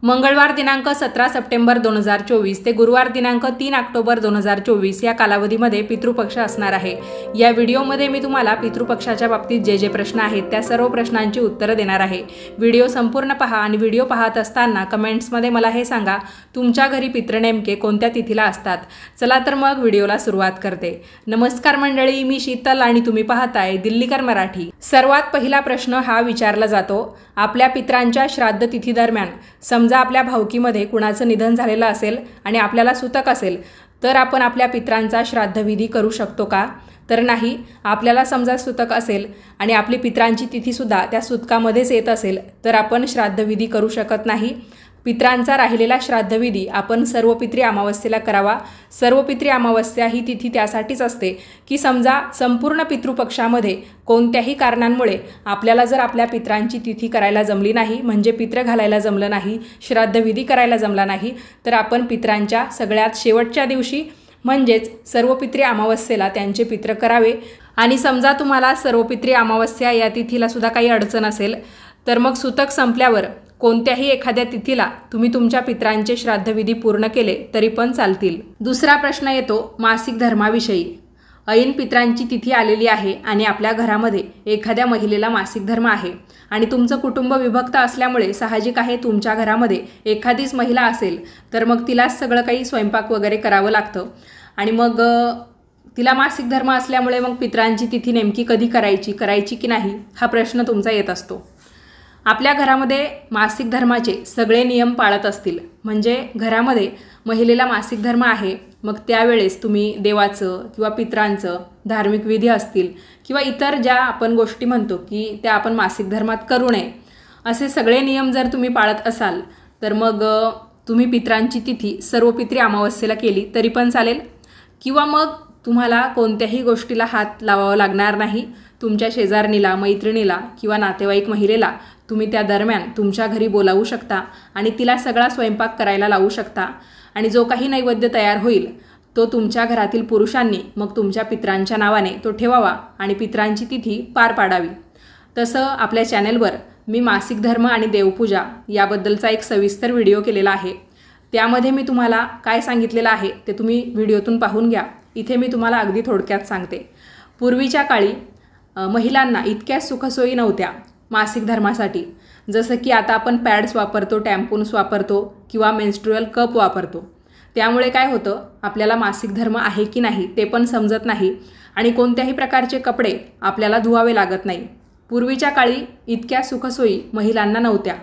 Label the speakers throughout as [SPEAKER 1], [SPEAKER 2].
[SPEAKER 1] मंगळवार दिनांक 17 सप्टेंबर 2024 ते गुरुवार दिनांक 3 ऑक्टोबर 2024 या कालावधीमध्ये पितृपक्ष असणार आहे। या व्हिडिओमध्ये मी तुम्हाला पितृपक्षाच्या बाबतीत जे प्रश्न आहेत त्या सर्व प्रश्नांची उत्तरे देणार आहे। व्हिडिओ संपूर्ण पहा आणि व्हिडिओ पाहत असताना कमेंट्समध्ये मला हे सांगा तुमच्या घरी पितृ नेमके कोणत्या तिथीला असतात। चला तर मग व्हिडिओला सुरुवात करते। नमस्कार मंडळी, मी शीतल आणि तुम्ही पाहताय दिल्लीकर मराठी। सर्वात पहिला प्रश्न हा विचारला जातो, आपल्या पितरांच्या श्राद्ध तिथी दरम्यान समजा आपल्या भावकीमध्ये कुणाचं निधन झालेलं असेल आणि आपल्याला सुतक असेल तर आपण आपल्या पितरांचा श्राद्धविधी करू शकतो का? तर नाही। आपल्याला समजा सुतक असेल आणि आपली पितरांची तिथीसुद्धा त्या सुतकामध्येच येत असेल तर आपण श्राद्धविधी करू शकत नाही। पितरांचा राहिलेला श्राद्धविधी आपण सर्वपित्री अमावस्येला करावा। सर्वपित्री अमावस्या ही तिथी त्यासाठीच असते की समजा संपूर्ण पितृपक्षामध्ये कोणत्याही कारणांमुळे आपल्याला जर आपल्या पितरांची तिथी करायला जमली नाही, म्हणजे पित्र घालायला जमलं नाही, श्राद्धविधी करायला जमला नाही, तर आपण पितरांच्या सगळ्यात शेवटच्या दिवशी म्हणजेच सर्वपित्री अमावस्येला त्यांचे पित्र करावे। आणि समजा तुम्हाला सर्वपित्री अमावस्या या तिथीला सुद्धा काही अडचण असेल तर मग सुतक संपल्यावर कोणत्याही एखाद्या तिथीला तुम्ही तुमच्या पितरांचे श्राद्धविधी पूर्ण केले तरी पण चालतील। दुसरा प्रश्न येतो मासिक धर्माविषयी। ऐन पितरांची तिथी आलेली आहे आणि आपल्या घरामध्ये एखाद्या महिलेला मासिक धर्म आहे आणि तुमचं कुटुंब विभक्त असल्यामुळे साहजिक आहे तुमच्या घरामध्ये एखादीच महिला असेल तर मग तिलाच सगळं काही स्वयंपाक वगैरे करावं लागतं आणि मग तिला मासिक धर्म असल्यामुळे मग पितरांची तिथी नेमकी कधी करायची की नाही हा प्रश्न तुमचा येत असतो। आपल्या घरामध्ये मासिक धर्माचे सगळे नियम पाळत असतील, म्हणजे घरामध्ये महिलेला मासिक धर्म आहे, मग त्यावेळेस तुम्ही देवाचं किंवा पितरांचं धार्मिक विधी असतील किंवा इतर ज्या आपण गोष्टी म्हणतो की त्या आपण मासिक धर्मात करू नये असे सगळे नियम जर तुम्ही पाळत असाल तर मग तुम्ही पितरांची तिथी सर्वपित्री अमावस्येला केली तरी पण चालेल किंवा मग तुम्हाला कोणत्याही गोष्टीला हात लावावा लागणार नाही। तुमच्या शेजारणीला, मैत्रिणीला किंवा नातेवाईक महिलेला तुम्ही त्या दरम्यान तुमच्या घरी बोलावू शकता आणि तिला सगळा स्वयंपाक करायला लावू शकता आणि जो काही नैवेद्य तयार होईल तो तुमच्या घरातील पुरुषांनी मग तुमच्या पितरांच्या नावाने तो ठेवावा आणि पितरांची तिथी पार पाडावी। तसं आपल्या चॅनेलवर मी मासिक धर्म आणि देवपूजा याबद्दलचा एक सविस्तर व्हिडिओ केलेला आहे, त्यामध्ये मी तुम्हाला काय सांगितलेलं आहे ते तुम्ही व्हिडिओतून पाहून घ्या। इथे मी तुम्हाला अगदी थोडक्यात सांगते। पूर्वीच्या काळी महिलांना इतक्या सुखसोयी नव्हत्या मासिक धर्मासाठी, जसं की आता आपण पॅड्स वापरतो, टॅम्पून्स वापरतो किंवा मेन्स्ट्रुअल कप वापरतो। त्यामुळे काय होतं, आपल्याला मासिक धर्म आहे की नाही ते पण समजत नाही आणि कोणत्याही प्रकारचे कपडे आपल्याला धुवावे लागत नाही। पूर्वीच्या काळी इतक्या सुखसोयी महिलांना नव्हत्या,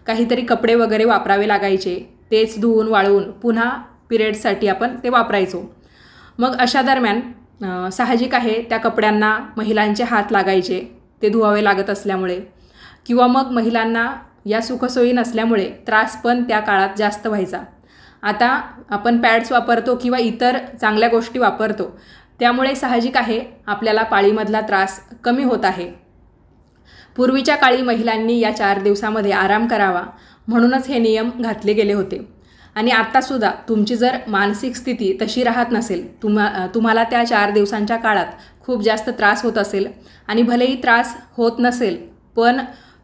[SPEAKER 1] काहीतरी कपडे वगैरे वापरावे लागायचे, तेच धुवून वाळवून पुन्हा पिरियड्ससाठी आपण ते वापरायचो। मग अशा दरम्यान साहजिक आहे त्या कपड्यांना महिलांचे हात लागायचे, ते धुवावे लागत असल्यामुळे, किंवा मग महिलांना या सुखसोयी नसल्यामुळे त्रास पण त्या काळात जास्त व्हायचा। आता आपण पॅड्स वापरतो किंवा इतर चांगल्या गोष्टी वापरतो, त्यामुळे साहजिक आहे आपल्याला पाळीमधला त्रास कमी होत आहे। पूर्वीच्या काळी महिलांनी या 4 दिवसामध्ये आराम करावा म्हणूनच हे नियम घातले गेले होते आणि आत्तासुद्धा तुमची जर मानसिक स्थिती तशी राहत नसेल, तुम्हाला त्या 4 दिवसांच्या काळात खूप जास्त त्रास होत असेल आणि भलेही त्रास होत नसेल पण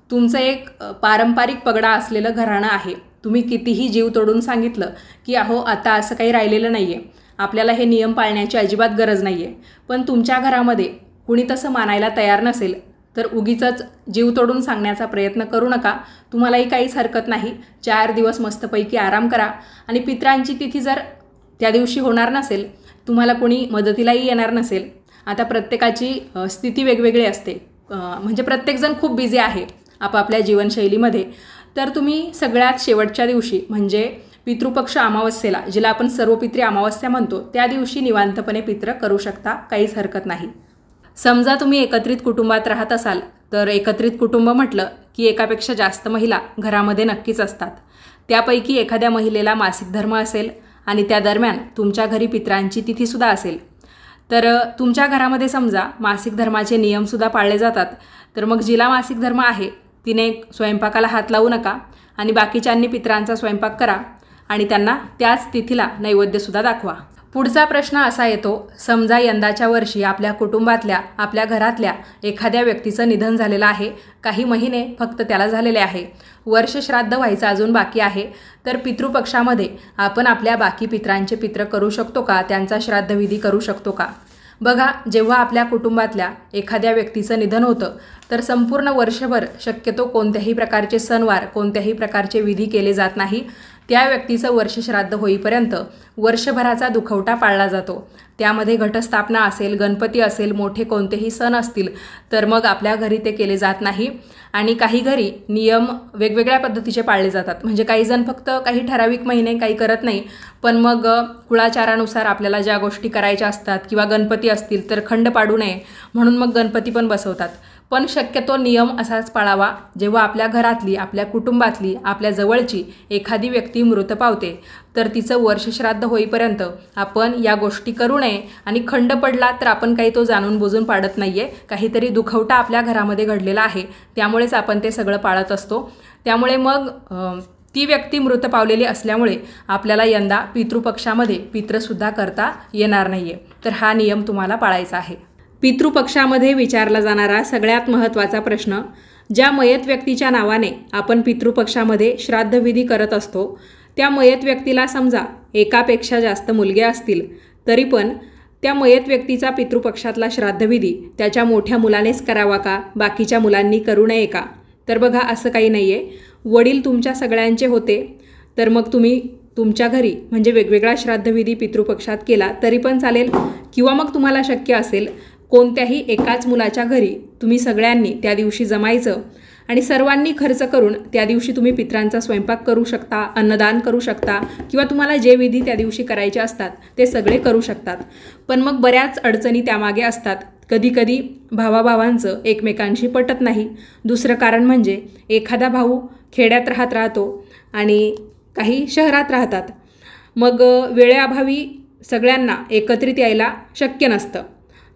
[SPEAKER 1] तुमचं एक पारंपरिक पगडा असलेलं घराणं आहे, तुम्ही कितीही जीव तोडून सांगितलं की अहो आता असं काही राहिलेलं नाही आहे, आपल्याला हे नियम पाळण्याची अजिबात गरज नाही आहे, पण तुमच्या घरामध्ये कुणी तसं मानायला तयार नसेल तर उगीचच जीव तोडून सांगण्याचा प्रयत्न करू नका। तुम्हालाही काहीच हरकत नाही, 4 दिवस मस्तपैकी आराम करा आणि पितरांची तिथी जर त्या दिवशी होणार नसेल, तुम्हाला कोणी मदतीलाही येणार नसेल, आता प्रत्येकाची स्थिती वेगवेगळी असते, म्हणजे प्रत्येकजण खूप बिझी आहे आपापल्या जीवनशैलीमध्ये, तर तुम्ही सगळ्यात शेवटच्या दिवशी म्हणजे पितृपक्ष अमावस्येला, जिला आपण सर्वपित्री अमावस्या म्हणतो, त्या दिवशी निवांतपणे पित्र करू शकता, काहीच हरकत नाही। समजा तुम्ही एकत्रित कुटुंबात राहत असाल तर एकत्रित कुटुंब म्हटलं की एकापेक्षा जास्त महिला घरामध्ये नक्कीच असतात। त्यापैकी एखाद्या महिलेला मासिक धर्म असेल आणि त्या दरम्यान तुमच्या घरी पितरांची तिथीसुद्धा असेल तर तुमच्या घरामध्ये समजा मासिक धर्माचे नियमसुद्धा पाळले जातात, तर मग जिला मासिक धर्म आहे तिने स्वयंपाकाला हात लावू नका आणि बाकीच्यांनी पितरांचा स्वयंपाक करा आणि त्यांना त्याच तिथीला नैवेद्यसुद्धा दाखवा। पुढचा प्रश्न असा येतो, समजा यंदाच्या वर्षी आपल्या कुटुंबातल्या आपल्या घरातल्या एखाद्या व्यक्तीचं निधन झालेलं आहे, काही महिने फक्त त्याला झालेले आहे, वर्ष श्राद्ध व्हायचं अजून बाकी आहे, तर पितृपक्षामध्ये आपण आपल्या बाकी पितरांचे पित्र करू शकतो का, त्यांचा श्राद्धविधी करू शकतो का? बघा, जेव्हा आपल्या कुटुंबातल्या एखाद्या व्यक्तीचं निधन होतं तर संपूर्ण वर्षभर शक्यतो कोणत्याही प्रकारचे सणवार कोणत्याही प्रकारचे विधी केले जात नाही। त्या व्यक्तीचं वर्ष श्राद्ध होईपर्यंत वर्षभराचा दुखवटा पाळला जातो। त्यामध्ये घटस्थापना असेल, गणपती असेल, मोठे कोणतेही सण असतील तर मग आपल्या घरी ते केले जात नाही। आणि काही घरी नियम वेगवेगळ्या पद्धतीचे पाळले जातात, म्हणजे काही जण फक्त काही ठराविक महिने काही करत नाही, पण मग कुळाचारानुसार आपल्याला ज्या गोष्टी करायच्या असतात किंवा गणपती असतील तर खंड पाडू नये म्हणून मग गणपती पण बसवतात। पण शक्यतो नियम असाच पाळावा, जेव्हा आपल्या घरातली आपल्या कुटुंबातली आपल्या जवळची एखादी व्यक्ती मृत पावते तर तिचं वर्ष श्राद्ध होईपर्यंत आपण या गोष्टी करू नये। आणि खंड पडला तर आपण काही तो जाणून बुजून पाडत नाहीये, काहीतरी दुखवटा आपल्या घरामध्ये घडलेला आहे त्यामुळेच आपण ते सगळं पाळत असतो। त्यामुळे मग ती व्यक्ती मृत पावलेली असल्यामुळे आपल्याला यंदा पितृपक्षामध्ये पित्रसुद्धा करता येणार नाहीये, तर हा नियम तुम्हाला पाळायचा आहे। पितृपक्षामध्ये विचारला जाणारा सगळ्यात महत्त्वाचा प्रश्न, ज्या मयत व्यक्तीच्या नावाने आपण पितृपक्षामध्ये श्राद्धविधी करत असतो त्या मयत व्यक्तीला समजा एकापेक्षा जास्त मुलगे असतील तरी पण त्या मयत व्यक्तीचा पितृपक्षातला श्राद्धविधी त्याच्या मोठ्या मुलानेच करावा का, बाकीच्या मुलांनी करू नये का? तर बघा, असं काही नाही आहे। वडील तुमच्या सगळ्यांचे होते तर मग तुम्ही तुमच्या घरी म्हणजे वेगवेगळा श्राद्धविधी पितृपक्षात केला तरी पण चालेल, किंवा मग तुम्हाला शक्य असेल कोणत्याही एकाच मुलाच्या घरी तुम्ही सगळ्यांनी त्या दिवशी जमायचं आणि सर्वांनी खर्च करून त्या दिवशी तुम्ही पितरांचा स्वयंपाक करू शकता, अन्नदान करू शकता, किंवा तुम्हाला जे विधी त्या दिवशी करायचे असतात ते सगळे करू शकतात। पण मग बऱ्याच अडचणी त्यामागे असतात। कधीकधी भावाभावांचं एकमेकांशी पटत नाही। दुसरं कारण म्हणजे एखादा भाऊ खेड्यात राहतो आणि काही शहरात राहतात, मग वेळेअभावी सगळ्यांना एकत्रित यायला शक्य नसतं।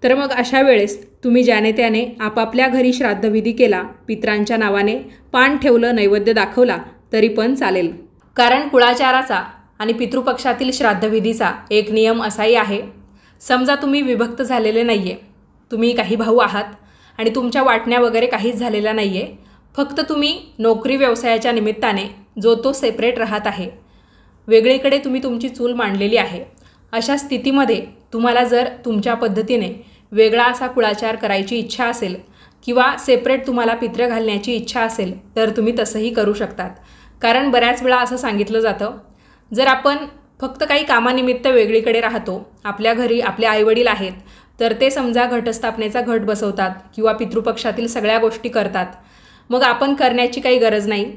[SPEAKER 1] तर मग अशा वेळेस तुम्ही ज्याने त्याने आपापल्या घरी श्राद्धविधी केला, पितरांच्या नावाने पान ठेवलं, नैवेद्य दाखवला तरी पण चालेल। कारण कुळाचाराचा आणि पितृपक्षातील श्राद्धविधीचा एक नियम असाही आहे, समजा तुम्ही विभक्त झालेले नाहीये, तुम्ही काही भाऊ आहात आणि तुमच्या वाटण्या वगैरे काहीच झालेल्या नाहीये, फक्त तुम्ही नोकरी व्यवसायाच्या निमित्ताने जो तो सेपरेट राहत आहे, वेगळीकडे तुम्ही तुमची चूल मांडलेली आहे। अशा स्थितीमध्ये तुम्हाला जर तुमच्या पद्धतीने वेगळा असा कुळाचार करायची इच्छा असेल किंवा सेपरेट तुम्हाला पित्र घालण्याची इच्छा असेल तर तुम्ही तसंही करू शकतात। कारण बऱ्याच वेळा असं सांगितलं जातं, जर आपण फक्त काही कामानिमित्त वेगळीकडे राहतो, आपल्या घरी आपले आईवडील आहेत तर ते समजा घटस्थापनेचा घट बसवतात किंवा पितृपक्षातील सगळ्या गोष्टी करतात, मग आपण करण्याची काही गरज नाही।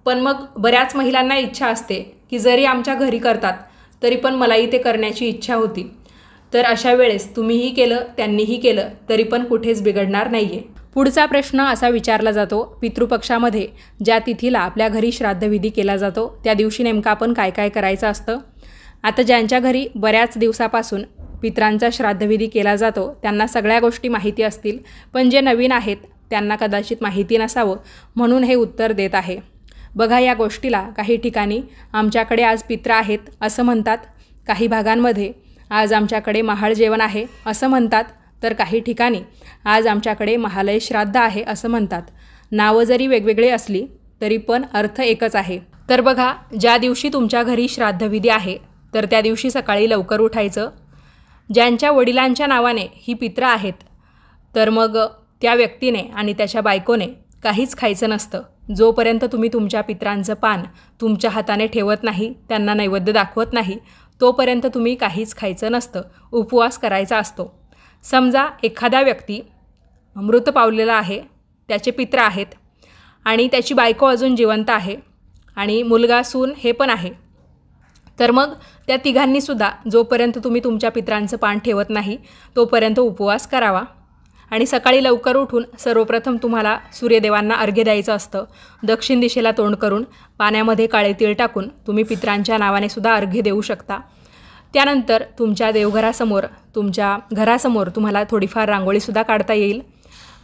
[SPEAKER 1] पण मग बऱ्याच महिलांना इच्छा असते की जरी आमच्या घरी करतात तरी पण मलाही ते करण्याची इच्छा होती, तर अशा वेळेस तुम्हीही केलं त्यांनीही केलं तरी पण कुठेच बिघडणार नाहीये। पुढचा प्रश्न असा विचारला जातो, पितृपक्षामध्ये ज्या तिथीला आपल्या घरी श्राद्धविधी केला जातो त्या दिवशी नेमकं आपण काय काय करायचं असतं? आता ज्यांच्या घरी बऱ्याच दिवसापासून पितरांचा श्राद्धविधी केला जातो त्यांना सगळ्या गोष्टी माहिती असतील, पण जे नवीन आहेत त्यांना कदाचित माहिती नसावं म्हणून हे उत्तर देत आहे। बघा, या गोष्टीला काही ठिकाणी आमच्याकडे आज पित्र आहेत असं म्हणतात, काही भागांमध्ये आज आमच्याकडे महाळ जेवण आहे असं म्हणतात, तर काही ठिकाणी आज आमच्याकडे महालय श्राद्ध आहे असं म्हणतात। नावं जरी वेगवेगळी असली तरी पण अर्थ एकच आहे। तर बघा, ज्या दिवशी तुमच्या घरी श्राद्धविधी आहे तर त्या दिवशी सकाळी लवकर उठायचं। ज्यांच्या वडिलांच्या नावाने ही पित्र आहेत तर मग त्या व्यक्तीने आणि त्याच्या बायकोने काहीच खायचं नसतं जोपर्यंत तुम्ही तुमच्या पितरांचं पान तुमच्या हाताने ठेवत नाही, त्यांना नैवेद्य दाखवत नाही, तोपर्यंत तुम्ही काहीच खायचं नसतं, उपवास करायचा असतो। समजा एखादा व्यक्ती मृत पावलेला आहे, त्याचे पित्र आहेत आणि त्याची बायको अजून जिवंत आहे आणि मुलगा सून हे पण आहे, तर मग त्या तिघांनीसुद्धा जोपर्यंत तुम्ही तुमच्या पितरांचं पान ठेवत नाही तोपर्यंत उपवास करावा। आणि सकाळी लवकर उठून सर्वप्रथम तुम्हाला सूर्यदेवांना अर्घ्य द्यायचं असतं। दक्षिण दिशेला तोंड करून पाण्यामध्ये काळे तीळ टाकून तुम्ही पितरांच्या नावाने सुद्धा अर्घ्य देऊ शकता। त्यानंतर तुमच्या देवघरासमोर तुमच्या घरासमोर तुम्हाला थोडीफार रांगोळीसुद्धा काढता येईल।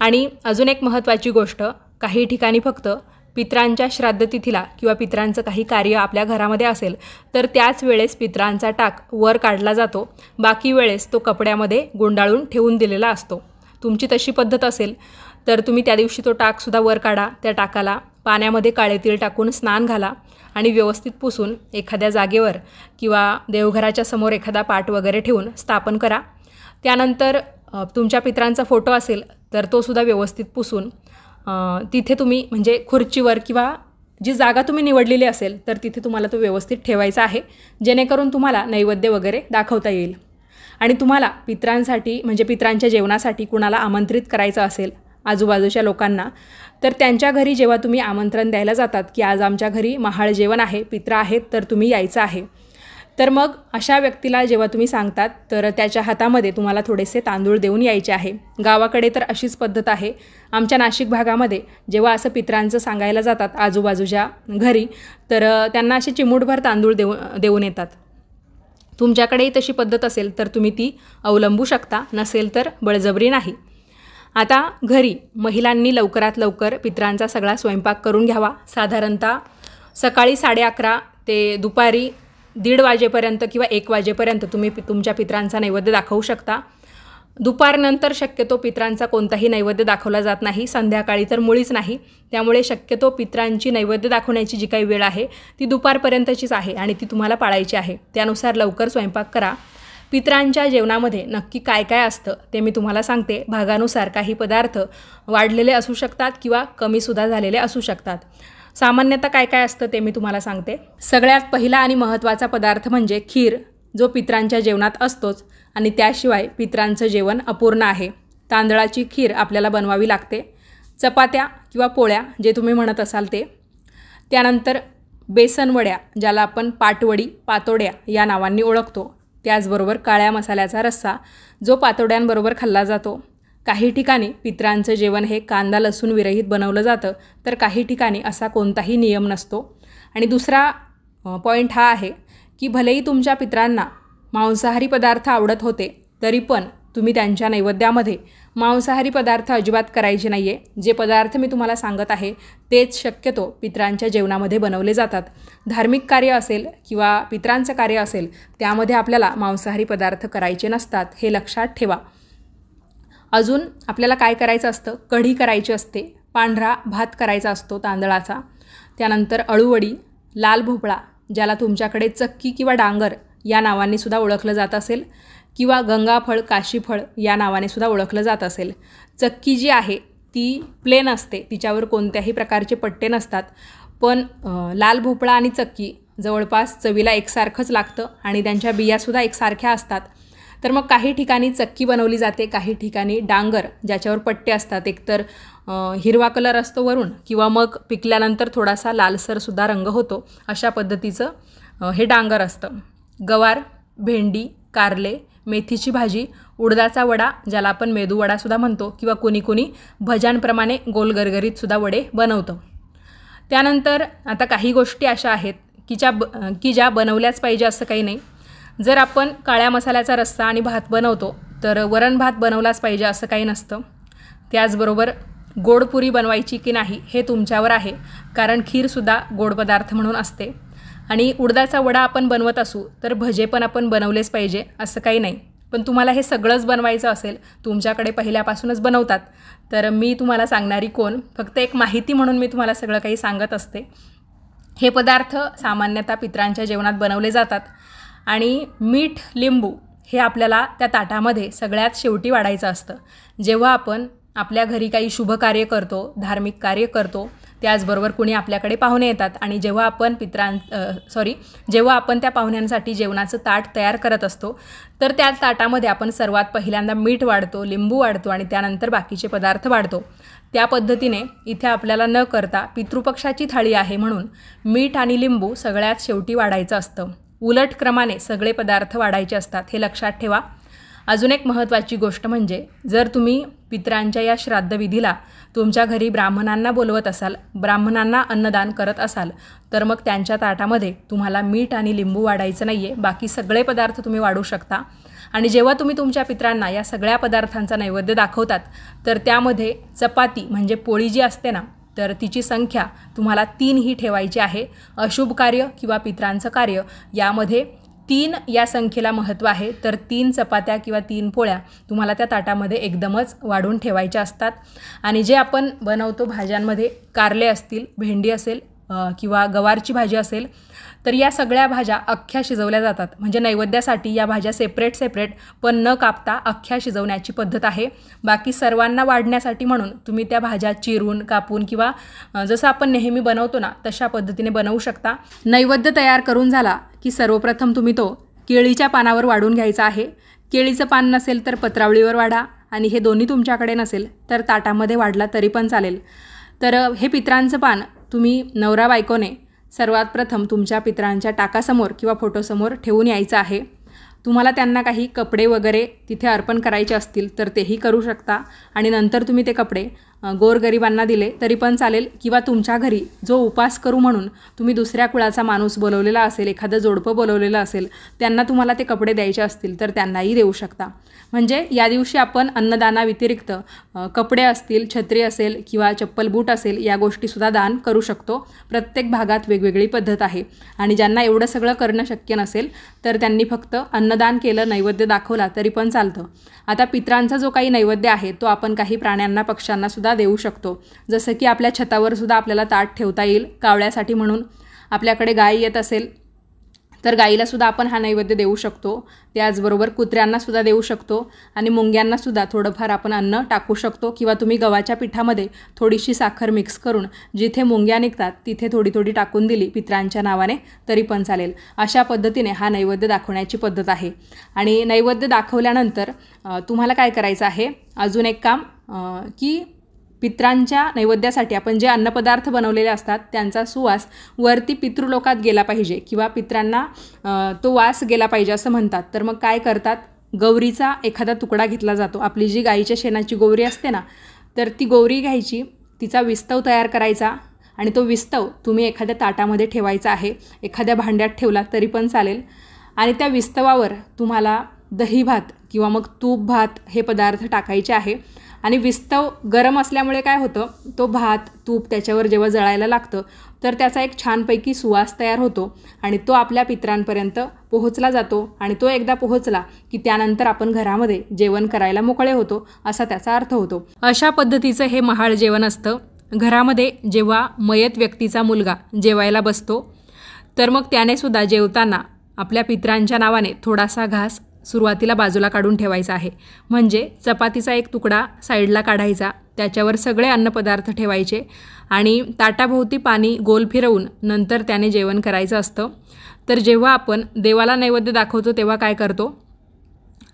[SPEAKER 1] आणि अजून एक महत्त्वाची गोष्ट, काही ठिकाणी फक्त पितरांच्या श्राद्धतिथीला किंवा पितरांचं काही कार्य आपल्या घरामध्ये असेल तर त्याच वेळेस पितरांचा टाक वर काढला जातो. बाकी वेळेस तो कपड्यामध्ये गुंडाळून ठेवून दिलेला असतो. तुमची तशी पद्धत असेल तर तुम्ही त्या दिवशी तो टाकसुद्धा वर काढा. त्या टाकाला पाण्यामध्ये काळे तीळ टाकून स्नान घाला आणि व्यवस्थित पुसून एखाद्या जागेवर किंवा देवघराच्या समोर एखादा पाट वगैरे ठेवून स्थापन करा. त्यानंतर तुमच्या पितरांचा फोटो असेल तर तो सुद्धा व्यवस्थित पुसून तिथे तुम्ही म्हणजे खुर्चीवर किंवा जी जागा तुम्ही निवडलेली असेल तर तिथे तुम्हाला तो व्यवस्थित ठेवायचा आहे, जेणेकरून तुम्हाला नैवेद्य वगैरे दाखवता येईल. आणि तुम्हाला पितरांसाठी म्हणजे पितरांच्या जेवणासाठी कुणाला आमंत्रित करायचं असेल आजूबाजूच्या लोकांना तर त्यांच्या घरी जेव्हा तुम्ही आमंत्रण द्यायला जातात की आज आमच्या घरी महाळ जेवण आहे, पित्र आहेत तर तुम्ही यायचं आहे, तर मग अशा व्यक्तीला जेव्हा तुम्ही सांगतात तर त्याच्या हातामध्ये तुम्हाला थोडेसे तांदूळ देऊन यायचे आहे. गावाकडे तर अशीच पद्धत आहे. आमच्या नाशिक भागामध्ये जेव्हा असं पितरांचं सांगायला जातात आजूबाजूच्या घरी तर त्यांना असे चिमूटभर तांदूळ देऊन येतात. तुमच्याकडेही तशी पद्धत असेल तर तुम्ही ती अवलंबू शकता, नसेल तर बळजबरी नाही. आता घरी महिलांनी लवकरात लवकर पितरांचा सगळा स्वयंपाक करून घ्यावा. साधारणतः सकाळी 11:30 ते दुपारी 1:30 वाजेपर्यंत किंवा 1 वाजेपर्यंत तुम्ही तुमच्या पितरांचा नैवेद्य दाखवू शकता. दुपारनंतर शक्यतो पितरांचा कोणताही नैवेद्य दाखवला जात नाही, संध्याकाळी तर मुळीच नाही. त्यामुळे शक्यतो पितरांची नैवेद्य दाखवण्याची जी काही वेळ आहे ती दुपारपर्यंतचीच आहे आणि ती तुम्हाला पाळायची आहे. त्यानुसार लवकर स्वयंपाक करा. पितरांच्या जेवणामध्ये नक्की काय काय असतं ते मी तुम्हाला सांगते. भागानुसार काही पदार्थ वाढलेले असू शकतात किंवा कमीसुद्धा झालेले असू शकतात. सामान्यतः काय काय असतं ते मी तुम्हाला सांगते. सगळ्यात पहिला आणि महत्त्वाचा पदार्थ म्हणजे खीर, जो पितरांच्या जेवणात असतोच आणि त्याशिवाय पितरांचं जेवण अपूर्ण आहे. तांदळाची खीर आपल्याला बनवावी लागते. चपात्या किंवा पोळ्या जे तुम्ही म्हणत असाल ते. त्यानंतर बेसन वड्या, ज्याला आपण पाटवडी, पातोड्या या नावांनी ओळखतो. त्याचबरोबर काळ्या मसाल्याचा रस्सा, जो पातोड्यांबरोबर खाल्ला जातो. काही ठिकाणी पितरांचं जेवण हे कांदा लसूण विरहित बनवलं जातं, तर काही ठिकाणी असा कोणताही नियम नसतो. आणि दुसरा पॉईंट हा आहे की भलेही तुमच्या पितरांना मांसाहारी पदार्थ आवडत होते तरी पण तुम्ही त्यांच्या नैवेद्यामध्ये मांसाहारी पदार्थ अजिबात करायचे नाही आहे. जे पदार्थ मी तुम्हाला सांगत आहे तेच शक्यतो पितरांच्या जेवणामध्ये बनवले जातात. धार्मिक कार्य असेल किंवा पितरांचं कार्य असेल त्यामध्ये आपल्याला मांसाहारी पदार्थ करायचे नसतात, हे लक्षात ठेवा. अजून आपल्याला काय करायचं असतं, कढी करायची असते, पांढरा भात करायचा असतो तांदळाचा. त्यानंतर अळूवडी, लाल भोपळा, ज्याला तुमच्याकडे चक्की किंवा डांगर या नावाने सुद्धा ओळखलं जात असेल किंवा गंगाफळ, काशीफळ या नावाने सुद्धा ओळखलं जात असेल. चक्की जी आहे ती प्लेन असते, तिच्यावर कोणत्याही प्रकारचे पट्टे नसतात. पण लाल भोपळा आणि चक्की जवळपास चवीला एकसारखंच लागतं आणि त्यांच्या बियासुद्धा एकसारख्या असतात. तर मग काही ठिकाणी चक्की बनवली जाते, काही ठिकाणी डांगर, ज्याच्यावर पट्टे असतात. एकतर हिरवा कलर असतो वरून किंवा मग पिकल्यानंतर थोडासा लालसरसुद्धा रंग होतो, अशा पद्धतीचं हे डांगर असतं. गवार, भेंडी, कारले, मेथीची भाजी, उडदाचा वडा, ज्याला आपण मेदूवडासुद्धा म्हणतो किंवा कुणी भज्यांप्रमाणे गोलगरगरीतसुद्धा वडे बनवतं. त्यानंतर आता काही गोष्टी अशा आहेत की ज्या बनवल्याच पाहिजे असं काही नाही. जर आपण काळ्या मसाल्याचा रस्सा आणि भात बनवतो तर वरण भात बनवलाच पाहिजे असं काही नसतं. त्याचबरोबर गोड पुरी बनवायची की नाही हे तुमच्यावर आहे, कारण खीरसुद्धा गोड पदार्थ म्हणून असते. आणि उडदाचा वडा आपण बनवत असू तर भजे पण आपण बनवलेच पाहिजे असं काही नाही. पण तुम्हाला हे सगळंच बनवायचं असेल, तुमच्याकडे पहिल्यापासूनच बनवतात, तर मी तुम्हाला सांगणारी कोण, फक्त एक माहिती म्हणून मी तुम्हाला सगळं काही सांगत असते. हे पदार्थ सामान्यतः पितरांच्या जेवणात बनवले जातात. आणि मीठ, लिंबू हे आपल्याला त्या ताटामध्ये सगळ्यात शेवटी वाढायचं असतं. जेव्हा आपण आपल्या घरी काही शुभ कार्य करतो, धार्मिक कार्य करतो, त्याचबरोबर कुणी आपल्याकडे पाहुणे येतात आणि जेव्हा आपण त्या पाहुण्यांसाठी जेवणाचं ताट तयार करत असतो तर त्या ताटामध्ये आपण सर्वात पहिल्यांदा मीठ वाढतो, लिंबू वाढतो आणि त्यानंतर बाकीचे पदार्थ वाढतो. त्या पद्धतीने इथे आपल्याला न करता पितृपक्षाची थाळी आहे म्हणून मीठ आणि लिंबू सगळ्यात शेवटी वाढायचं असतं. उलट क्रमाने सगळे पदार्थ वाढायचे असतात, हे लक्षात ठेवा. अजून एक महत्त्वाची गोष्ट म्हणजे जर तुम्ही पितरांच्या या श्राद्धविधीला तुमच्या घरी ब्राह्मणांना बोलवत असाल, ब्राह्मणांना अन्नदान करत असाल, तर मग त्यांच्या ताटामध्ये तुम्हाला मीठ आणि लिंबू वाढायचं नाही आहे. बाकी सगळे पदार्थ तुम्ही वाढू शकता. आणि जेव्हा तुम्ही तुमच्या पितरांना या सगळ्या पदार्थांचा नैवेद्य दाखवतात तर त्यामध्ये चपाती म्हणजे पोळी जी असते ना तर तिची संख्या तुम्हाला 3 ही ठेवायची आहे। अशुभ कार्य किंवा पित्रांचं कार्य यामध्ये 3 या संख्येला महत्त्व आहे। तर 3 चपात्या किंवा 3 पोळ्या तुम्हाला त्या ताटामध्ये एकदमच वाढून ठेवायच्या असतात। आणि जे आपण बनवतो भाज्यांमध्ये कारले असतील, भेंडी असेल किंवा गवारची भाजी असेल, तर या सगळ्या भाज्या अख्ख्या शिजवल्या जातात। म्हणजे नैवेद्यासाठी या भाज्या सेपरेट पण न कापता अख्ख्या शिजवण्याची पद्धत आहे। बाकी सर्वांना वाढण्यासाठी म्हणून तुम्ही त्या भाज्या चिरून कापून किंवा जसं आपण नेहमी बनवतो ना तशा पद्धतीने बनवू शकता। नैवेद्य तयार करून झाला की सर्वप्रथम तुम्ही तो केळीच्या पानावर वाढून घ्यायचा आहे। केळीचं पान नसेल तर पत्रावळीवर वाढा आणि हे दोन्ही तुमच्याकडे नसेल तर ताटामध्ये वाढला तरी पण चालेल। तर हे पित्रांचं पान तुम्ही नवरा बायकोने सर्वात प्रथम तुमच्या पित्रांच्या टाकासमोर किंवा फोटोसमोर ठेवून यायचं आहे। तुम्हाला त्यांना काही कपडे वगैरे तिथे अर्पण करायचे असतील तर तेही करू शकता आणि नंतर तुम्ही ते कपडे गोरगरिबांना दिले तरी पण चालेल किंवा तुमच्या घरी जो उपास करू म्हणून तुम्ही दुसऱ्या कुळाचा माणूस बोलवलेला असेल, एखादं जोडपं बोलवलेलं असेल, त्यांना तुम्हाला ते कपडे द्यायचे असतील तर त्यांनाही देऊ शकता। म्हणजे या दिवशी आपण अन्नदाना व्यतिरिक्त कपडे असतील, छत्री असेल किंवा चप्पल बूट असेल या गोष्टीसुद्धा दान करू शकतो। प्रत्येक भागात वेगवेगळी पद्धत आहे आणि ज्यांना एवढं सगळं करणं शक्य नसेल तर त्यांनी फक्त अन्नदान केलं, नैवेद्य दाखवला तरी पण चालतं। आता पित्रांचा जो काही नैवेद्य आहे तो आपण काही प्राण्यांना, पक्ष्यांना सुद्धा देऊ शकतो। जसं की आपल्या छतावर सुद्धा आपल्याला ताट ठेवता येईल कावळ्यासाठी म्हणून। आपल्याकडे गाय येत असेल तर गाईला सुद्धा आपण हा नैवेद्य देऊ शकतो। त्याचबरोबर कुत्र्यांना सुद्धा देऊ शकतो आणि मुंग्यांना सुद्धा थोडंफार आपण अन्न टाकू शकतो किंवा तुम्ही गव्हाच्या पिठामध्ये थोडीशी साखर मिक्स करून जिथे मुंग्या निघतात तिथे थोडी टाकून दिली पित्रांच्या नावाने तरी पण चालेल। अशा पद्धतीने हा नैवेद्य दाखवण्याची पद्धत आहे। आणि नैवेद्य दाखवल्यानंतर तुम्हाला काय करायचं आहे, अजून एक काम की पित्रांच्या नैवेद्यासाठी आपण जे अन्नपदार्थ बनवलेले असतात त्यांचा सुवास वरती पितृलोकात गेला पाहिजे किंवा पित्रांना तो वास गेला पाहिजे असं म्हणतात। तर मग काय करतात, गौरीचा एखादा तुकडा घेतला जातो। आपली जी गाईच्या शेणाची गौरी असते ना, तर ती गौरी घ्यायची, तिचा विस्तव तयार करायचा आणि तो विस्तव तुम्ही एखाद्या ताटामध्ये ठेवायचा आहे, एखाद्या भांड्यात ठेवला तरी पण चालेल। आणि त्या विस्तवावर तुम्हाला दही भात किंवा मग तूप भात हे पदार्थ टाकायचे आहे। आणि विस्तव गरम असल्यामुळे काय होतं, तो भात तूप त्याच्यावर जेव्हा जळायला लागतं तर त्याचा एक छानपैकी सुवास तयार होतो आणि तो आपल्या पित्रांपर्यंत पोहोचला जातो। आणि तो एकदा पोहोचला की त्यानंतर आपण घरामध्ये जेवण करायला मोकळे होतो असा त्याचा अर्थ होतो। अशा पद्धतीचं हे महाळ जेवण असतं। घरामध्ये जेव्हा मयत व्यक्तीचा मुलगा जेवायला बसतो तर मग त्याने सुद्धा जेवताना आपल्या पित्रांच्या नावाने थोडासा घास सुरुवातीला बाजूला काढून ठेवायचा आहे। म्हणजे चपातीचा एक तुकडा साईडला काढायचा, त्याच्यावर सगळे अन्नपदार्थ ठेवायचे आणि ताटाभोवती पाणी गोल फिरवून नंतर त्याने जेवण करायचं असतं। तर जेव्हा आपण देवाला नैवेद्य दाखवतो तेव्हा काय करतो,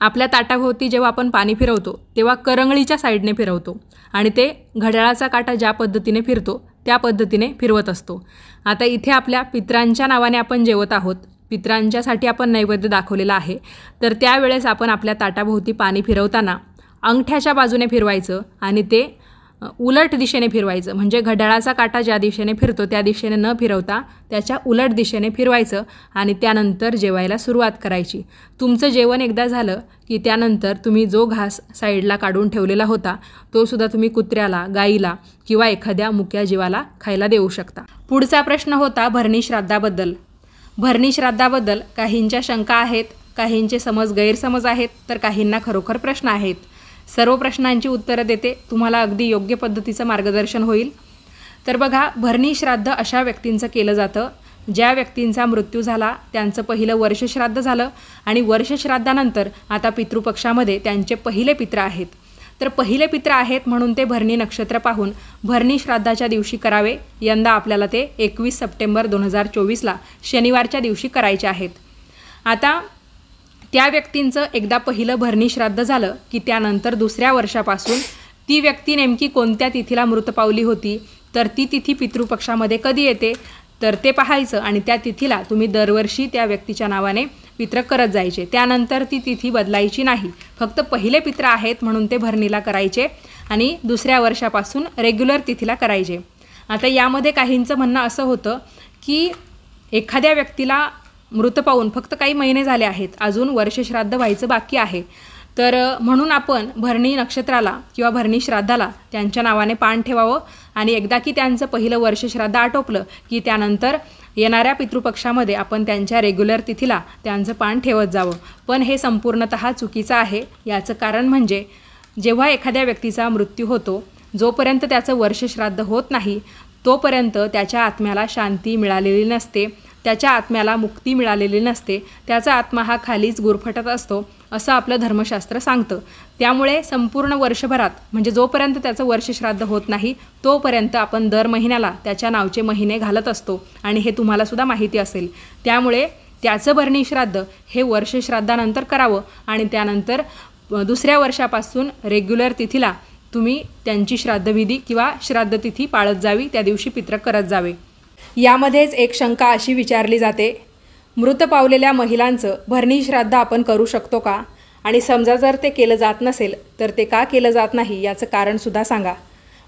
[SPEAKER 1] आपल्या ताटाभोवती जेव्हा आपण पाणी फिरवतो तेव्हा करंगळीच्या साईडने फिरवतो आणि ते घड्याळाचा काटा ज्या पद्धतीने फिरतो त्या पद्धतीने फिरवत असतो। आता इथे आपल्या पित्रांच्या नावाने आपण जेवत आहोत, पित्रांच्यासाठी आपण नैवेद्य दाखवलेला आहे, तर त्यावेळेस आपण आपल्या ताटाभोवती पाणी फिरवताना अंगठ्याच्या बाजूने फिरवायचं आणि ते उलट दिशेने फिरवायचं। म्हणजे घड्याळाचा काटा ज्या दिशेने फिरतो त्या दिशेने न फिरवता त्याच्या उलट दिशेने फिरवायचं आणि त्यानंतर जेवायला सुरुवात करायची। तुमचं जेवण एकदा झालं की त्यानंतर तुम्ही जो घास साईडला काढून ठेवलेला होता तो सुद्धा तुम्ही कुत्र्याला, गाईला किंवा एखाद्या मुक्या जीवाला खायला देऊ शकता। पुढचा प्रश्न होता भरणी श्राद्धाबद्दल। भरणी श्राद्धाबद्दल काहींच्या शंका आहेत, काहींचे गैरसमज आहेत, तर काहींना खरोखर प्रश्न आहेत। सर्व प्रश्नांची उत्तरं देते, तुम्हाला अगदी योग्य पद्धतीचं मार्गदर्शन होईल। तर बघा, भरणी श्राद्ध अशा व्यक्तींचं केलं जातं ज्या व्यक्तींचा मृत्यू झाला, त्यांचं पहिलं वर्षश्राद्ध झालं आणि वर्षश्राद्धानंतर आता पितृपक्षामध्ये त्यांचे पहिले पित्र आहेत। तर पहिले पित्र आहेत म्हणून ते भरणी नक्षत्र पाहून भरणी श्राद्धाच्या दिवशी करावे। यंदा आपल्याला ते 21 सप्टेंबर 2024ला शनिवारच्या दिवशी करायचे आहेत। आता त्या व्यक्तींचं एकदा पहिलं भरणी श्राद्ध झालं की त्यानंतर दुसऱ्या वर्षापासून ती व्यक्ती नेमकी कोणत्या तिथीला मृत पावली होती, तर ती तिथी पितृपक्षामध्ये कधी येते तर ते पाहायचं आणि त्या तिथीला तुम्ही दरवर्षी त्या व्यक्तीच्या नावाने पित्र करत जायचे। त्यानंतर ती तिथी बदलायची नाही, फक्त पहिले पित्र आहेत म्हणून ते भरणीला करायचे आणि दुसऱ्या वर्षापासून रेग्युलर तिथीला करायचे। आता यामध्ये काहींचं म्हणणं असं होतं की एखाद्या व्यक्तीला मृत पावून फक्त काही महिने झाले आहेत, अजून वर्षश्राद्ध व्हायचं बाकी आहे, तर म्हणून आपण भरणी नक्षत्राला किंवा भरणी श्राद्धाला त्यांच्या नावाने पान ठेवावं आणि एकदा की त्यांचं पहिलं वर्ष श्राद्ध आटोपलं की त्यानंतर येणाऱ्या पितृपक्षामध्ये आपण त्यांच्या रेग्युलर तिथीला त्यांचं पान ठेवत जावं. पण हे संपूर्णतः चुकीचं आहे. याचं कारण म्हणजे जेव्हा एखाद्या व्यक्तीचा मृत्यू होतो, जोपर्यंत त्याचं वर्ष श्राद्ध होत नाही तोपर्यंत त्याच्या आत्म्याला शांती मिळालेली नसते, त्याच्या आत्म्याला मुक्ती मिळालेली नसते, त्याचा आत्मा हा खालीच गुरफटत असतो असं आपलं धर्मशास्त्र सांगतं. त्यामुळे संपूर्ण वर्षभरात म्हणजे जोपर्यंत त्याचं वर्ष श्राद्ध होत नाही तोपर्यंत आपण दर महिन्याला त्याच्या नावचे महिने घालत असतो आणि हे तुम्हालासुद्धा माहिती असेल. त्यामुळे त्याचं भरणी श्राद्ध हे वर्ष श्राद्धानंतर करावं आणि त्यानंतर दुसऱ्या वर्षापासून रेग्युलर तिथीला तुम्ही त्यांची श्राद्धविधी किंवा श्राद्धतिथी पाळत जावी, त्या दिवशी पित्र करत जावे. यामध्येच एक शंका अशी विचारली जाते, मृत पावलेल्या महिलांचं भरणी श्राद्ध आपण करू शकतो का? आणि समजा जर ते केलं जात नसेल तर ते का केलं जात नाही याचं कारणसुद्धा सांगा.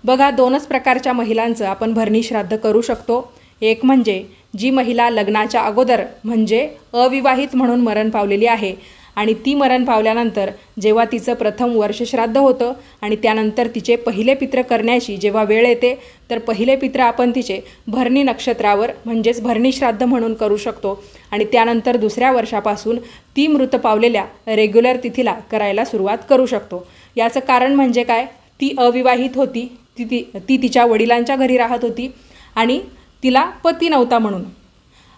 [SPEAKER 1] बघा, दोनच प्रकारच्या महिलांचं आपण भरणी श्राद्ध करू शकतो. एक म्हणजे जी महिला लग्नाच्या अगोदर म्हणजे अविवाहित म्हणून मरण पावलेली आहे आणि ती मरण पावल्यानंतर जेव्हा तिचं प्रथम वर्ष श्राद्ध होतं आणि त्यानंतर तिचे पहिले पित्र करण्याची जेव्हा वेळ येते तर पहिले पित्र आपण तिचे भरणी नक्षत्रावर म्हणजेच भरणी श्राद्ध म्हणून करू शकतो आणि त्यानंतर दुसऱ्या वर्षापासून ती मृत पावलेल्या रेग्युलर तिथीला करायला सुरुवात करू शकतो. याचं कारण म्हणजे काय, ती अविवाहित होती, ती तिच्या वडिलांच्या घरी राहत होती आणि तिला पती नव्हता म्हणून.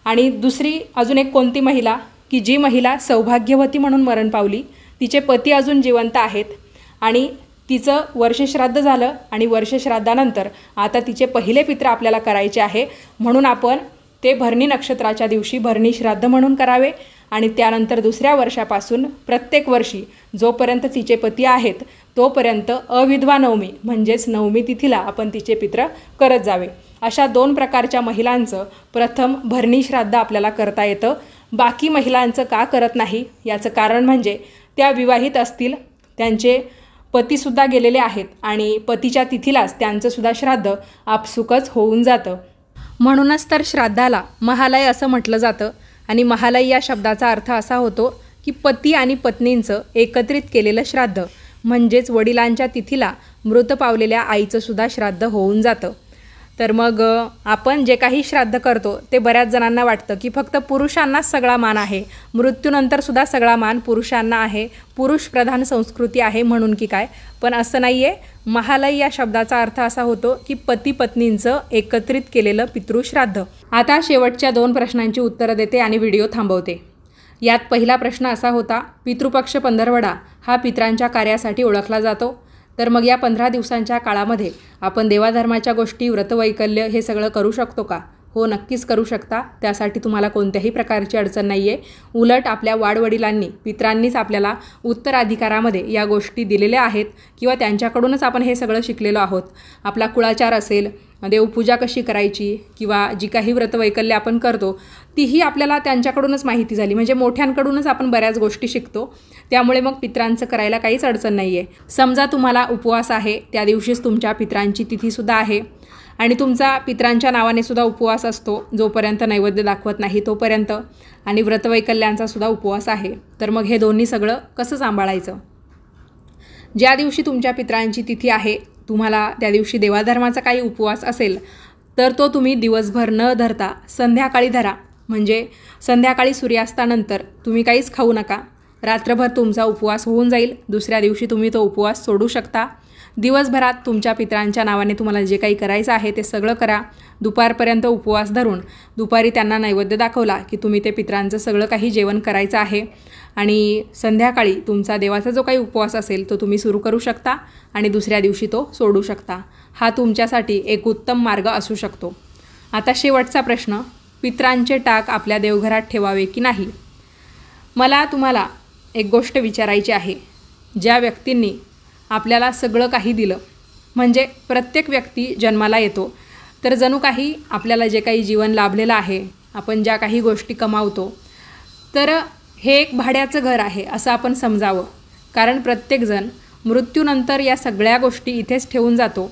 [SPEAKER 1] आणि दुसरी अजून एक कोणती महिला की जी महिला सौभाग्यवती म्हणून मरण पावली, तिचे पती अजून जिवंत आहेत आणि तिचं वर्षश्राद्ध झालं आणि वर्षश्राद्धानंतर आता तिचे पहिले पित्र आपल्याला करायचे आहे म्हणून आपण ते भरणी नक्षत्राच्या दिवशी भरणी श्राद्ध म्हणून करावे आणि त्यानंतर दुसऱ्या वर्षापासून प्रत्येक वर्षी जोपर्यंत तिचे पती आहेत तोपर्यंत अविधवा नवमी म्हणजेच नवमी तिथीला आपण तिचे पित्र करत जावे. अशा दोन प्रकारच्या महिलांचं प्रथम भरणी श्राद्ध आपल्याला करता येतं. बाकी महिलांचं का करत नाही याचं कारण म्हणजे त्या विवाहित असतील, त्यांचे पतीसुद्धा गेलेले आहेत आणि पतीच्या तिथीलाच त्यांचंसुद्धा श्राद्ध आपसुकच होऊन जातं. म्हणूनच तर श्राद्धाला महालय असं म्हटलं जातं आणि महालय या शब्दाचा अर्थ असा होतो की पती आणि पत्नींचं एकत्रित केलेलं श्राद्ध म्हणजेच वडिलांच्या तिथीला मृत पावलेल्या आईचंसुद्धा श्राद्ध होऊन जातं. तर मग आपण जे काही श्राद्ध करतो ते बऱ्याच जणांना वाटतं की फक्त पुरुषांनाच सगळा मान आहे, मृत्यूनंतरसुद्धा सगळा मान पुरुषांना आहे, पुरुषप्रधान संस्कृती आहे म्हणून की काय, पण असं नाही आहे. महालय या शब्दाचा अर्थ असा होतो की पती पत्नींचं एकत्रित केलेलं पितृश्राद्ध. आता शेवटच्या 2 प्रश्नांची उत्तरं देते आणि व्हिडिओ थांबवते. यात पहिला प्रश्न असा होता, पितृपक्ष पंधरवडा हा पितरांच्या कार्यासाठी ओळखला जातो. तर मग या 15 दिवसांच्या काळामध्ये आपण देवाधर्माच्या गोष्टी, व्रतवैकल्य हे सगळं करू शकतो का? हो, नक्कीच करू शकता. त्यासाठी तुम्हाला कोणत्याही प्रकारची अडचण नाही आहे. उलट आपल्या वाडवडिलांनी, पितरांनीच आपल्याला उत्तराधिकारामध्ये या गोष्टी दिलेल्या आहेत किंवा त्यांच्याकडूनच आपण हे सगळं शिकलेलो आहोत. आपला कुळाचार असेल, देवपूजा कशी करायची किंवा जी काही व्रतवैकल्य आपण करतो तीही आपल्याला त्यांच्याकडूनच माहिती झाली. म्हणजे मोठ्यांकडूनच आपण बऱ्याच गोष्टी शिकतो. त्यामुळे मग पितरांचं करायला काहीच अडचण नाही आहे. समजा तुम्हाला उपवास आहे, त्या दिवशीच तुमच्या पितरांची तिथीसुद्धा आहे आणि तुमचा पितरांच्या नावाने सुद्धा उपवास असतो जोपर्यंत नैवेद्य दाखवत नाही तोपर्यंत, आणि व्रतवैकल्यांचा सुद्धा उपवास आहे. तर मग हे दोन्ही सगळं कसं सांभाळायचं? ज्या दिवशी तुमच्या पितरांची तिथी आहे, तुम्हाला त्या दिवशी देवाधर्माचा काही उपवास असेल तर तो तुम्ही दिवसभर न धरता संध्याकाळी धरा. म्हणजे संध्याकाळी सूर्यास्तानंतर तुम्ही काहीच खाऊ नका. रात्रभर तुमचा उपवास होऊन जाईल. दुसऱ्या दिवशी तुम्ही तो उपवास सोडू शकता. दिवसभरात तुमच्या पितरांच्या नावाने तुम्हाला जे काही करायचं आहे ते सगळं करा. दुपारपर्यंत उपवास धरून दुपारी त्यांना नैवेद्य दाखवला की तुम्ही ते पितरांचं सगळं काही जेवण करायचं आहे आणि संध्याकाळी तुमचा देवाचा जो काही उपवास असेल तो तुम्ही सुरू करू शकता आणि दुसऱ्या दिवशी तो सोडू शकता. हा तुमच्यासाठी एक उत्तम मार्ग असू शकतो. आता शेवटचा प्रश्न, पितरांचे टाक आपल्या देवघरात ठेवावे की नाही? मला तुम्हाला एक गोष्ट विचारायची आहे. ज्या व्यक्तींनी आपल्याला सगळं काही दिलं, म्हणजे प्रत्येक व्यक्ती जन्माला येतो तर जणू काही आपल्याला जे काही जीवन लाभलेलं आहे, आपण ज्या काही गोष्टी कमावतो, तर हे एक भाड्याचं घर आहे असं आपण समजावं. कारण प्रत्येकजण मृत्यूनंतर या सगळ्या गोष्टी इथेच ठेवून जातो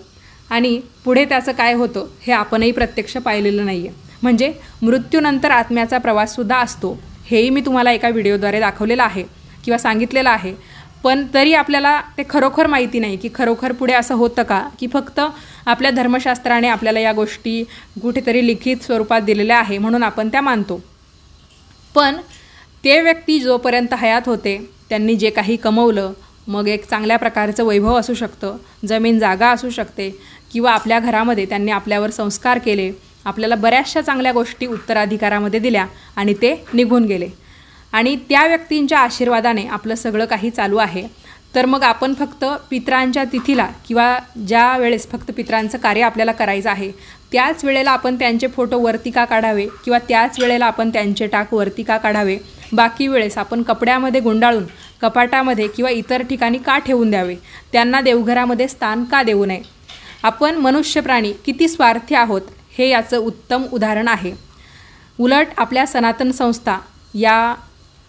[SPEAKER 1] आणि पुढे त्याचं काय होतं हे आपणही प्रत्यक्ष पाहिलेलं नाही आहे. म्हणजे मृत्यूनंतर आत्म्याचा प्रवाससुद्धा असतो, हेही मी तुम्हाला एका व्हिडिओद्वारे दाखवलेलं आहे किंवा सांगितलेलं आहे. पण तरी आपल्याला ते खरोखर माहिती नाही की खरोखर पुढे असं होतं का, की फक्त आपल्या धर्मशास्त्राने आपल्याला या गोष्टी कुठेतरी लिखित स्वरूपात दिलेल्या आहे म्हणून आपण त्या मानतो. पण ते व्यक्ती जोपर्यंत हयात होते त्यांनी जे काही कमवलं, मग एक चांगल्या प्रकारचं वैभव असू शकतं, जमीन जागा असू शकते, किंवा आपल्या घरामध्ये त्यांनी आपल्यावर संस्कार केले, आपल्याला बऱ्याचशा चांगल्या गोष्टी उत्तराधिकारामध्ये दिल्या आणि ते निघून गेले आणि त्या व्यक्तींच्या आशीर्वादाने आपलं सगळं काही चालू आहे. तर मग आपण फक्त पितरांच्या तिथीला किंवा ज्या वेळेस फक्त पितरांचं कार्य आपल्याला करायचं आहे त्याच वेळेला आपण त्यांचे फोटो वरती का काढावे किंवा त्याच वेळेला आपण त्यांचे टाक वरती का काढावे, बाकी वेळेस आपण कपड्यामध्ये गुंडाळून कपाटामध्ये किंवा इतर ठिकाणी का ठेवून द्यावे, त्यांना देवघरामध्ये स्थान का देऊ नये. आपण मनुष्य प्राणी किती स्वार्थी आहोत हे याचं उत्तम उदाहरण आहे. उलट आपल्या सनातन संस्था या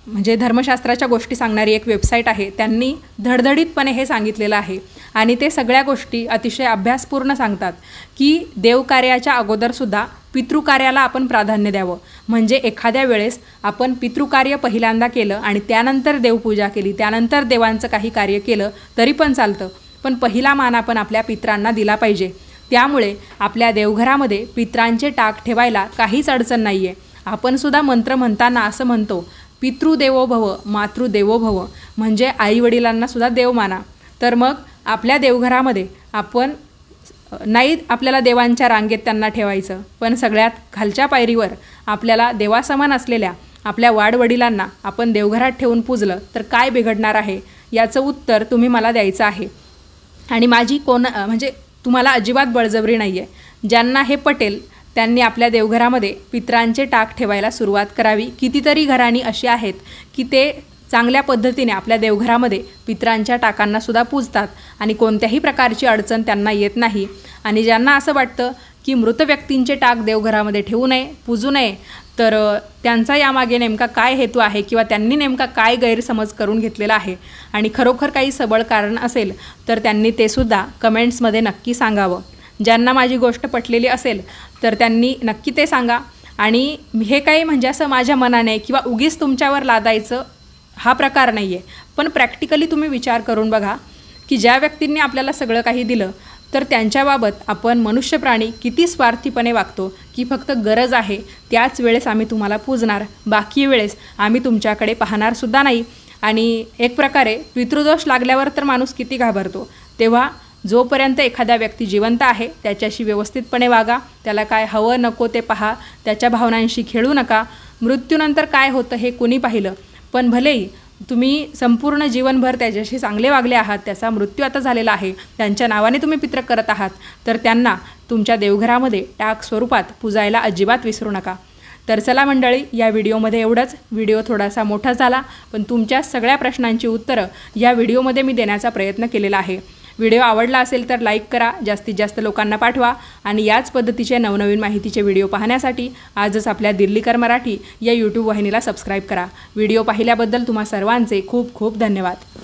[SPEAKER 1] म्हणजे धर्मशास्त्राच्या गोष्टी सांगणारी एक वेबसाईट आहे, त्यांनी धडधडीतपणे हे सांगितलेलं आहे आणि ते सगळ्या गोष्टी अतिशय अभ्यासपूर्ण सांगतात की देवकार्याच्या अगोदरसुद्धा पितृकार्याला आपण प्राधान्य द्यावं. म्हणजे एखाद्या वेळेस आपण पितृकार्य पहिल्यांदा केलं आणि त्यानंतर देवपूजा केली, त्यानंतर देवांचं काही कार्य केलं तरी पण चालतं, पण पहिला मान आपण आपल्या पितरांना दिला पाहिजे. त्यामुळे आपल्या देवघरामध्ये पितरांचे टाक ठेवायला काहीच अडचण नाही आहे. आपणसुद्धा मंत्र म्हणताना असं म्हणतो, पितृदेवो भव मातृदेवो भव, म्हणजे आईवडिलांनासुद्धा देव माना. तर मग आपल्या देवघरामध्ये आपण नाही आपल्याला देवांच्या रांगेत त्यांना ठेवायचं, पण सगळ्यात खालच्या पायरीवर आपल्याला देवासमान असलेल्या आपल्या वाडवडिलांना आपण देवघरात ठेवून पूजलं तर काय बिघडणार आहे, याचं उत्तर तुम्ही मला द्यायचं आहे. आणि माझी म्हणजे तुम्हाला अजिबात बळजबरी नाही आहे. ज्यांना हे पटेल त्यांनी आपल्या देवघरामध्ये पितरांचे टाक ठेवायला सुरुवात करावी. कितीतरी घराणी अशी आहेत की ते चांगल्या पद्धतीने आपल्या देवघरामध्ये पितरांच्या टाकांनासुद्धा पूजतात आणि कोणत्याही प्रकारची अडचण त्यांना येत नाही. आणि ज्यांना असं वाटतं की मृत व्यक्तींचे टाक देवघरामध्ये ठेवू नये, पूजू नये, तर त्यांचा यामागे नेमका काय हेतू आहे किंवा त्यांनी नेमका काय गैरसमज करून घेतलेला आहे आणि खरोखर काही सबळ कारण असेल तर त्यांनी ते सुद्धा कमेंट्समध्ये नक्की सांगावं. ज्यांना माझी गोष्ट पटलेली असेल तर त्यांनी नक्की ते सांगा. आणि हे काही म्हणजे असं माझ्या मनाने किंवा उगीच तुमच्यावर लादायचं हा प्रकार नाही आहे, पण प्रॅक्टिकली तुम्ही विचार करून बघा की ज्या व्यक्तींनी आपल्याला सगळं काही दिलं तर त्यांच्याबाबत आपण मनुष्य प्राणी किती स्वार्थीपणे वागतो की फक्त गरज आहे त्याच वेळेस आम्ही तुम्हाला पूजणार, बाकी वेळेस आम्ही तुमच्याकडे पाहणारसुद्धा नाही. आणि एक प्रकारे पितृदोष लागल्यावर तर माणूस किती घाबरतो. तेव्हा जोपर्यंत एखादा व्यक्ती जिवंत आहे त्याच्याशी व्यवस्थितपणे वागा, त्याला काय हवं नको ते पहा, त्याच्या भावनांशी खेळू नका. मृत्यूनंतर काय होतं हे कुणी पाहिलं, पण भलेही तुम्ही संपूर्ण जीवनभर त्याच्याशी चांगले वागले आहात, त्याचा मृत्यू आता झालेला आहे, त्यांच्या नावाने तुम्ही पितृ करत आहात, तर त्यांना तुमच्या देवघरामध्ये टाक स्वरूपात पूजायला अजिबात विसरू नका. तर चला मंडळी, या व्हिडिओमध्ये एवढंच. व्हिडिओ थोडासा मोठा झाला, पण तुमच्या सगळ्या प्रश्नांची उत्तरं या व्हिडिओमध्ये मी देण्याचा प्रयत्न केलेला आहे. व्हिडिओ आवडला असेल तर लाईक करा, जास्तीत जास्त लोकांना पाठवा आणि याच पद्धतीचे नवनवीन माहितीचे व्हिडिओ पाहण्यासाठी आजच आपल्या दिल्लीकर मराठी या यूट्यूब वाहिनीला सबस्क्राईब करा. व्हिडिओ पाहिल्याबद्दल तुम्हा सर्वांचे खूप खूप धन्यवाद.